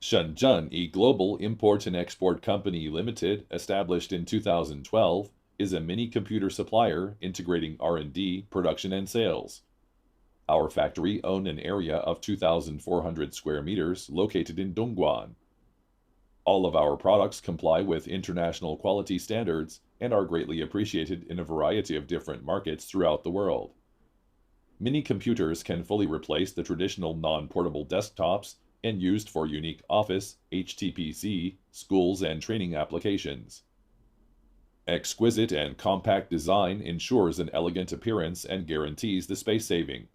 Shenzhen EGLOBAL Import and Export Company Limited, established in 2012, is a mini computer supplier integrating R&D, production, and sales. Our factory owns an area of 2,400 square meters located in Dongguan. All of our products comply with international quality standards and are greatly appreciated in a variety of different markets throughout the world. Mini computers can fully replace the traditional non-portable desktops and used for unique office, HTPC, schools, and training applications. Exquisite and compact design ensures an elegant appearance and guarantees the space saving.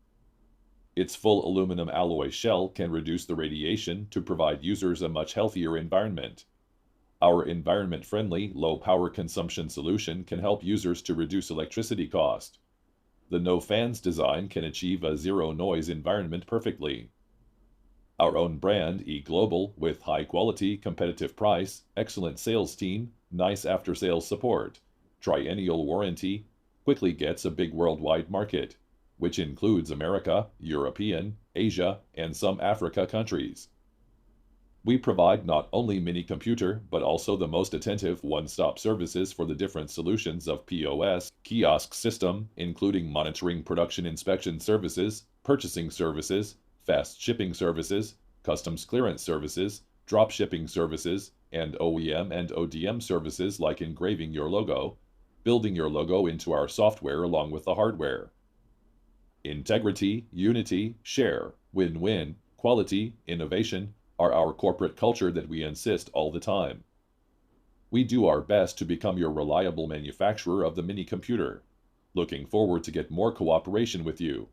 Its full aluminum alloy shell can reduce the radiation to provide users a much healthier environment. Our environment-friendly, low-power consumption solution can help users to reduce electricity cost. The no-fans design can achieve a zero-noise environment perfectly. Our own brand, EGLOBAL, with high-quality, competitive price, excellent sales team, nice after-sales support, triennial warranty, quickly gets a big worldwide market, which includes America, European, Asia, and some Africa countries. We provide not only mini computer, but also the most attentive one-stop services for the different solutions of POS, kiosk system, including monitoring production inspection services, purchasing services, fast shipping services, customs clearance services, drop shipping services, and OEM and ODM services like engraving your logo, building your logo into our software along with the hardware. Integrity, unity, share, win-win, quality, innovation are our corporate culture that we insist all the time. We do our best to become your reliable manufacturer of the mini computer. Looking forward to get more cooperation with you.